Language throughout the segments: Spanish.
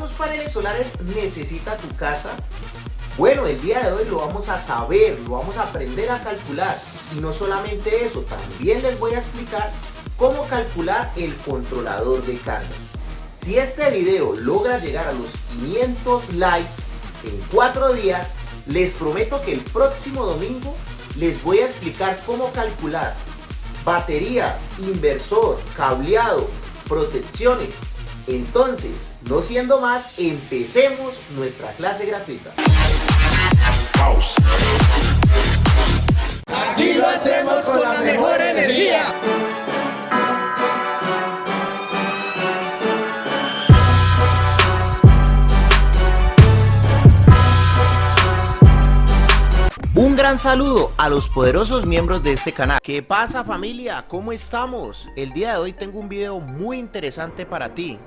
¿Cuántos paneles solares necesita tu casa? Bueno, el día de hoy lo vamos a saber, lo vamos a aprender a calcular. Y no solamente eso, también les voy a explicar cómo calcular el controlador de carga. Si este video logra llegar a los 500 likes en 4 días, les prometo que el próximo domingo les voy a explicar cómo calcular baterías, inversor, cableado, protecciones. Entonces, no siendo más, empecemos nuestra clase gratuita. Aquí lo hacemos con la mejor energía. Un gran saludo a los poderosos miembros de este canal. ¿Qué pasa, familia? ¿Cómo estamos? El día de hoy tengo un video muy interesante para ti.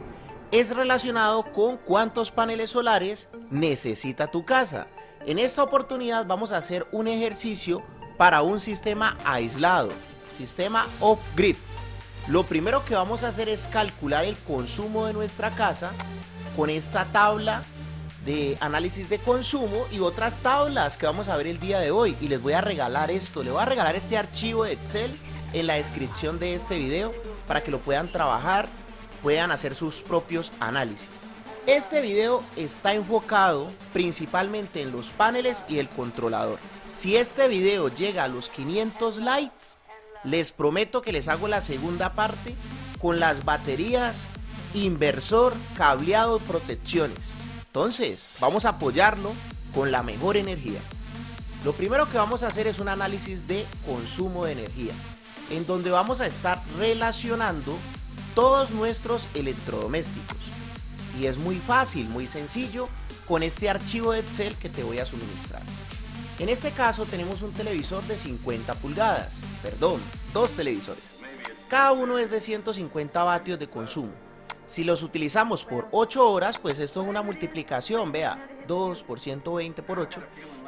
Es relacionado con cuántos paneles solares necesita tu casa. En esta oportunidad vamos a hacer un ejercicio para un sistema aislado, sistema off-grid. Lo primero que vamos a hacer es calcular el consumo de nuestra casa con esta tabla de análisis de consumo y otras tablas que vamos a ver el día de hoy. Y les voy a regalar esto, les voy a regalar este archivo de Excel en la descripción de este video para que lo puedan trabajar, puedan hacer sus propios análisis. Este video está enfocado principalmente en los paneles y el controlador. Si este video llega a los 500 likes, les prometo que les hago la segunda parte con las baterías, inversor, cableado y protecciones. Entonces, vamos a apoyarlo con la mejor energía. Lo primero que vamos a hacer es un análisis de consumo de energía, en donde vamos a estar relacionando todos nuestros electrodomésticos. Y es muy fácil, muy sencillo, con este archivo de Excel que te voy a suministrar. En este caso tenemos un televisor de 50 pulgadas, perdón, dos televisores. Cada uno es de 150 vatios de consumo. Si los utilizamos por 8 horas, pues esto es una multiplicación, vea, 2 por 120 por 8,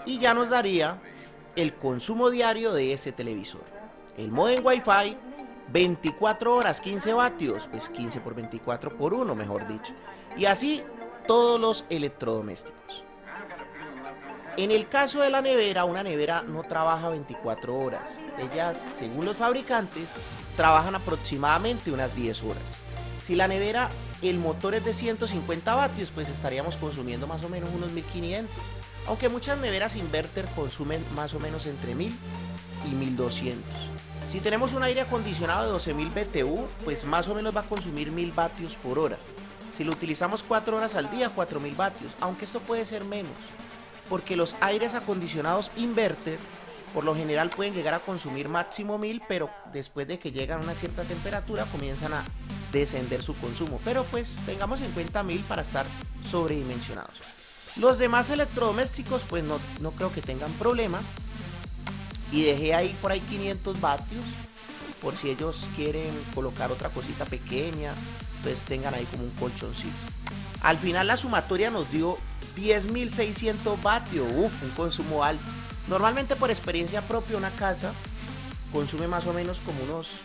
y ya nos daría el consumo diario de ese televisor. El módem Wi-Fi, 24 horas, 15 vatios, pues 15 por 24 por 1, mejor dicho. Y así todos los electrodomésticos. En el caso de la nevera, una nevera no trabaja 24 horas. Ellas, según los fabricantes, trabajan aproximadamente unas 10 horas. Si la nevera, el motor es de 150 vatios, pues estaríamos consumiendo más o menos unos 1500. Aunque muchas neveras inverter consumen más o menos entre 1000 y 1200. Si tenemos un aire acondicionado de 12000 BTU, pues más o menos va a consumir 1000 vatios por hora. Si lo utilizamos 4 horas al día, 4000 vatios, aunque esto puede ser menos, porque los aires acondicionados inverter por lo general pueden llegar a consumir máximo 1000, pero después de que llegan a una cierta temperatura comienzan a descender su consumo. Pero pues tengamos en cuenta 1000 para estar sobredimensionados. Los demás electrodomésticos pues no creo que tengan problema. Y dejé ahí por ahí 500 vatios por si ellos quieren colocar otra cosita pequeña, pues tengan ahí como un colchoncito. Al final la sumatoria nos dio 10.600 vatios, un consumo alto. Normalmente por experiencia propia una casa consume más o menos como unos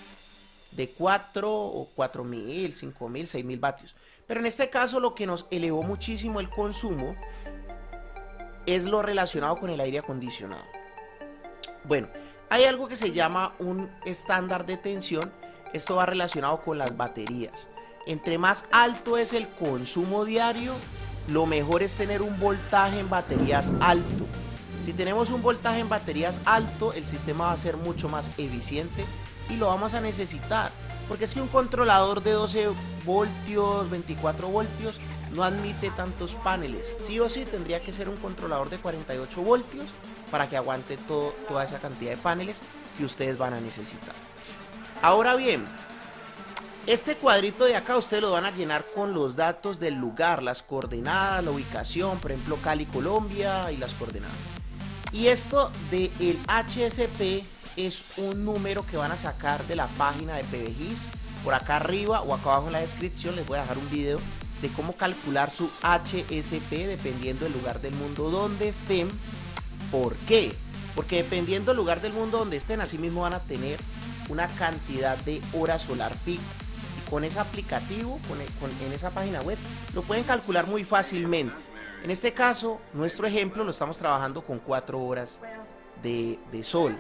de 4 o 4.000, 5.000, 6.000 vatios. Pero en este caso lo que nos elevó muchísimo el consumo es lo relacionado con el aire acondicionado. Bueno, hay algo que se llama un estándar de tensión. Esto va relacionado con las baterías. Entre más alto es el consumo diario, lo mejor es tener un voltaje en baterías alto. Si tenemos un voltaje en baterías alto, el sistema va a ser mucho más eficiente y lo vamos a necesitar. Porque es que un controlador de 12 voltios, 24 voltios, no admite tantos paneles. Sí o sí tendría que ser un controlador de 48 voltios para que aguante toda esa cantidad de paneles que ustedes van a necesitar. Ahora bien, este cuadrito de acá ustedes lo van a llenar con los datos del lugar, las coordenadas, la ubicación, por ejemplo Cali, Colombia y las coordenadas. Y esto del HSP es un número que van a sacar de la página de PBGIS. Por acá arriba o acá abajo en la descripción les voy a dejar un video de cómo calcular su HSP dependiendo del lugar del mundo donde estén. ¿Por qué? Porque dependiendo del lugar del mundo donde estén, así mismo van a tener una cantidad de horas solar peak. con ese aplicativo, en esa página web, lo pueden calcular muy fácilmente. En este caso, nuestro ejemplo lo estamos trabajando con 4 horas de sol.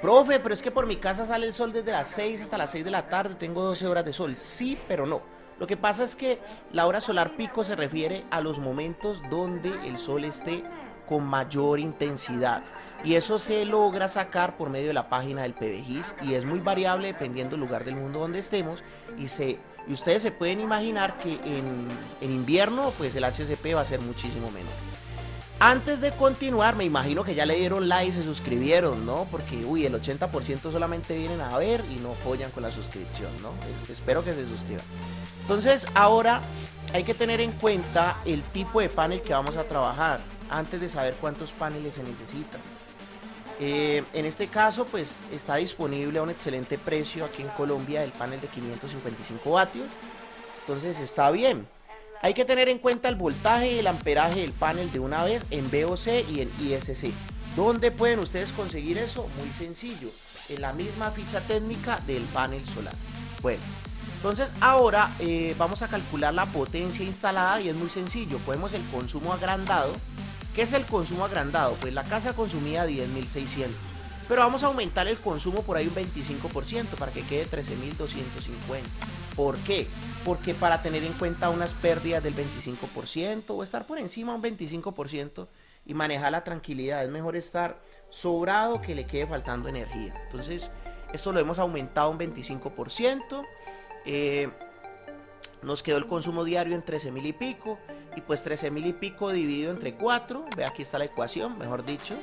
Profe, pero es que por mi casa sale el sol desde las 6 hasta las 6 de la tarde, tengo 12 horas de sol. Sí, pero no. Lo que pasa es que la hora solar pico se refiere a los momentos donde el sol esté con mayor intensidad. Y eso se logra sacar por medio de la página del PBGIS y es muy variable dependiendo del lugar del mundo donde estemos. Y ustedes se pueden imaginar que en invierno pues el HCP va a ser muchísimo menor. Antes de continuar, me imagino que ya le dieron like y se suscribieron, ¿no? Porque, el 80% solamente vienen a ver y no apoyan con la suscripción, ¿no? Espero que se suscriban. Entonces, ahora hay que tener en cuenta el tipo de panel que vamos a trabajar antes de saber cuántos paneles se necesitan. En este caso, pues, está disponible a un excelente precio aquí en Colombia el panel de 555 vatios. Entonces, está bien. Hay que tener en cuenta el voltaje y el amperaje del panel de una vez en VOC y en ISC. ¿Dónde pueden ustedes conseguir eso? Muy sencillo, en la misma ficha técnica del panel solar. Bueno, entonces ahora vamos a calcular la potencia instalada y es muy sencillo. Podemos el consumo agrandado. ¿Qué es el consumo agrandado? Pues la casa consumía 10.600, pero vamos a aumentar el consumo por ahí un 25% para que quede 13.250. ¿Por qué? Porque para tener en cuenta unas pérdidas del 25% o estar por encima un 25% y manejar la tranquilidad, es mejor estar sobrado que le quede faltando energía. Entonces esto lo hemos aumentado un 25%, nos quedó el consumo diario en 13.000 y pico, y pues 13.000 y pico dividido entre 4, ve aquí está la ecuación, mejor dicho.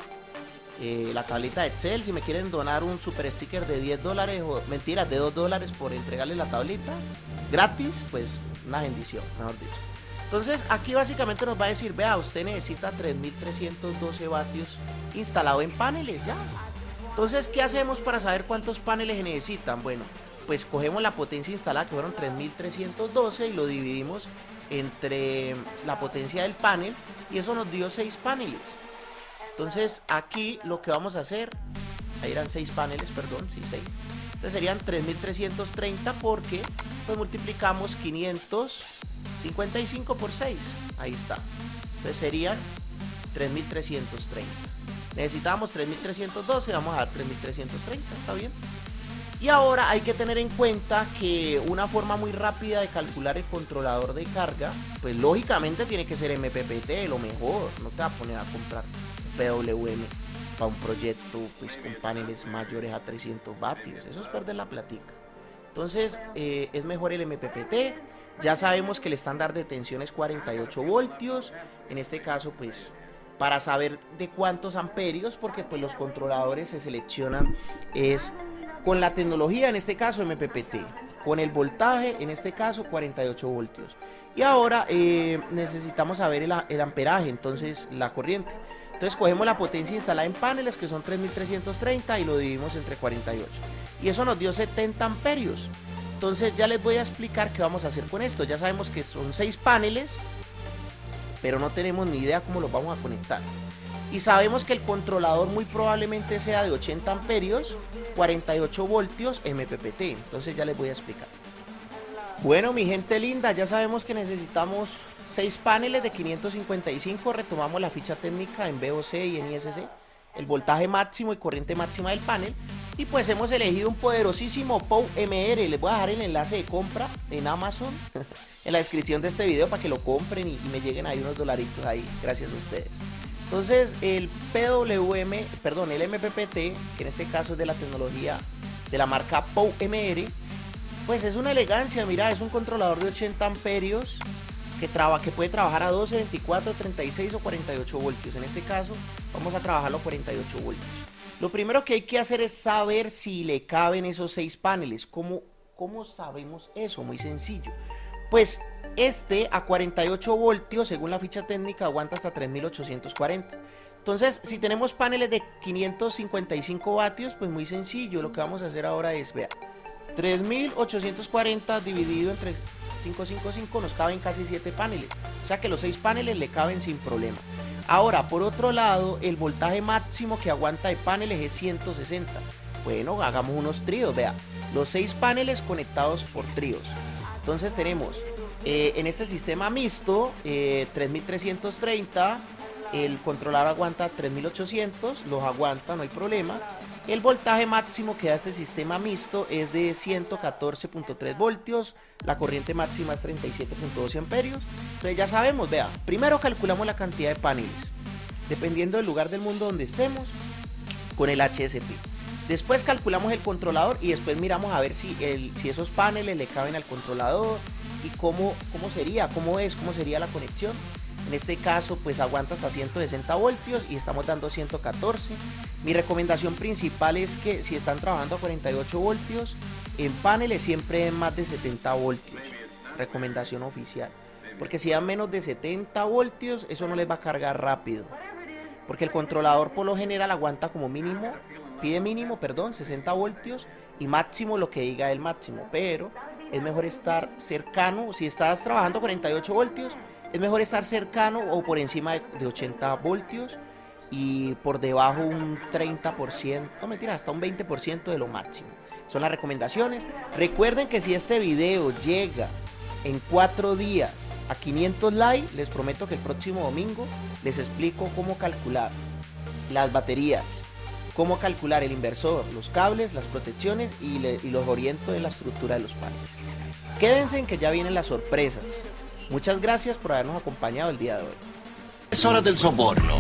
La tablita de Excel, si me quieren donar un super sticker de $10 o mentiras, de $2 por entregarles la tablita gratis, pues una bendición, mejor dicho. Entonces aquí básicamente nos va a decir, vea, usted necesita 3.312 vatios instalado en paneles ya. Entonces, ¿qué hacemos para saber cuántos paneles se necesitan? Bueno, pues cogemos la potencia instalada, que fueron 3.312, y lo dividimos entre la potencia del panel, y eso nos dio 6 paneles. Entonces aquí lo que vamos a hacer, ahí eran 6 paneles, perdón, sí, 6. Entonces serían 3.330 porque pues multiplicamos 555 por 6, ahí está. Entonces serían 3.330. Necesitamos 3.312, vamos a dar 3.330, ¿está bien? Y ahora hay que tener en cuenta que una forma muy rápida de calcular el controlador de carga, pues lógicamente tiene que ser MPPT, lo mejor, no te vas a poner a comprar PWM para un proyecto pues con paneles mayores a 300 vatios, eso es perder la platica. Entonces es mejor el MPPT. Ya sabemos que el estándar de tensión es 48 voltios, en este caso pues para saber de cuántos amperios, porque pues los controladores se seleccionan es con la tecnología, en este caso MPPT, con el voltaje, en este caso 48 voltios. Y ahora necesitamos saber el amperaje, entonces la corriente. Entonces cogemos la potencia instalada en paneles, que son 3.330, y lo dividimos entre 48. Y eso nos dio 70 amperios. Entonces ya les voy a explicar qué vamos a hacer con esto. Ya sabemos que son 6 paneles, pero no tenemos ni idea cómo los vamos a conectar. Y sabemos que el controlador muy probablemente sea de 80 amperios, 48 voltios, MPPT. Entonces ya les voy a explicar. Bueno, mi gente linda, ya sabemos que necesitamos 6 paneles de 555, retomamos la ficha técnica en VOC y en ISC, el voltaje máximo y corriente máxima del panel, y pues hemos elegido un poderosísimo POW-MR. Les voy a dejar el enlace de compra en Amazon en la descripción de este video para que lo compren y me lleguen ahí unos dolaritos ahí, gracias a ustedes. Entonces el el MPPT, que en este caso es de la tecnología de la marca POW-MR, pues es una elegancia. Mira, es un controlador de 80 amperios que puede trabajar a 12, 24, 36 o 48 voltios. En este caso vamos a trabajarlo a 48 voltios. Lo primero que hay que hacer es saber si le caben esos 6 paneles. ¿Cómo sabemos eso? Muy sencillo. Pues a 48 voltios, según la ficha técnica, aguanta hasta 3.840. Entonces, si tenemos paneles de 555 vatios, pues muy sencillo. Lo que vamos a hacer ahora es, vea, 3.840 dividido entre 555 nos caben casi 7 paneles. O sea que los 6 paneles le caben sin problema. Ahora, por otro lado, el voltaje máximo que aguanta de paneles es 160. Bueno, hagamos unos tríos, vea. los 6 paneles conectados por tríos. Entonces tenemos en este sistema mixto 3330, el controlador aguanta 3800, los aguanta, no hay problema. El voltaje máximo que da este sistema mixto es de 114.3 voltios, la corriente máxima es 37.12 amperios. Entonces ya sabemos, vea, primero calculamos la cantidad de paneles, dependiendo del lugar del mundo donde estemos, con el HSP. Después calculamos el controlador y después miramos a ver si esos paneles le caben al controlador y cómo sería la conexión. En este caso pues aguanta hasta 160 voltios y estamos dando 114. Mi recomendación principal es que si están trabajando a 48 voltios en paneles siempre den más de 70 voltios. Recomendación oficial. Porque si dan menos de 70 voltios eso no les va a cargar rápido. Porque el controlador por lo general aguanta como mínimo, pide mínimo, 60 voltios y máximo lo que diga el máximo. Pero es mejor estar cercano, si estás trabajando a 48 voltios, es mejor estar cercano o por encima de 80 voltios y por debajo un 30%, no mentira, hasta un 20% de lo máximo. Son las recomendaciones. Recuerden que si este video llega en 4 días a 500 likes, les prometo que el próximo domingo les explico cómo calcular las baterías, cómo calcular el inversor, los cables, las protecciones y los oriento de la estructura de los paneles. Quédense en que ya vienen las sorpresas. Muchas gracias por habernos acompañado el día de hoy. Es hora del soborno.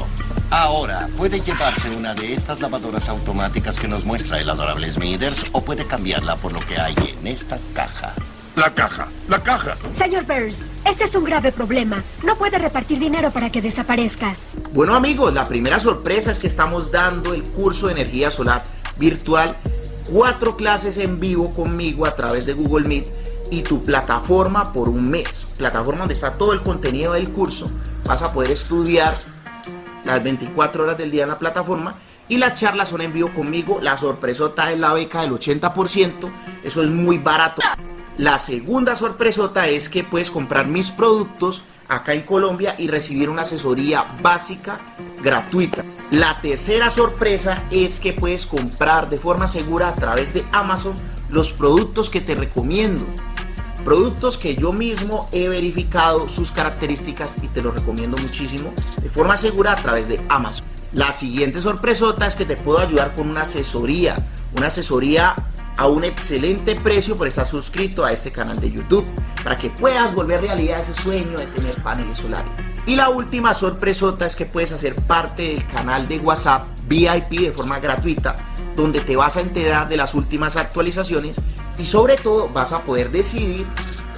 Ahora, puede llevarse una de estas lavadoras automáticas que nos muestra el adorable Smithers o puede cambiarla por lo que hay en esta caja. La caja. Señor Burns, este es un grave problema. No puede repartir dinero para que desaparezca. Bueno amigos, la primera sorpresa es que estamos dando el curso de energía solar virtual, 4 clases en vivo conmigo a través de Google Meet y tu plataforma por un mes. Plataforma donde está todo el contenido del curso. Vas a poder estudiar las 24 horas del día en la plataforma y las charlas son en vivo conmigo. La sorpresota es la beca del 80%, eso es muy barato. La segunda sorpresota es que puedes comprar mis productos acá en Colombia y recibir una asesoría básica gratuita. La tercera sorpresa es que puedes comprar de forma segura a través de Amazon los productos que te recomiendo. Productos que yo mismo he verificado sus características y te los recomiendo muchísimo de forma segura a través de Amazon. La siguiente sorpresota es que te puedo ayudar con una asesoría a un excelente precio por estar suscrito a este canal de YouTube, para que puedas volver realidad ese sueño de tener paneles solares. Y la última sorpresota es que puedes hacer parte del canal de WhatsApp VIP de forma gratuita, donde te vas a enterar de las últimas actualizaciones y sobre todo vas a poder decidir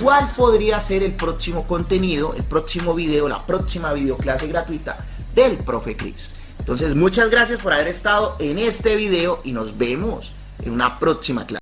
cuál podría ser el próximo contenido, el próximo video, la próxima videoclase gratuita del Profe Cris. Entonces muchas gracias por haber estado en este video y nos vemos en una próxima clase.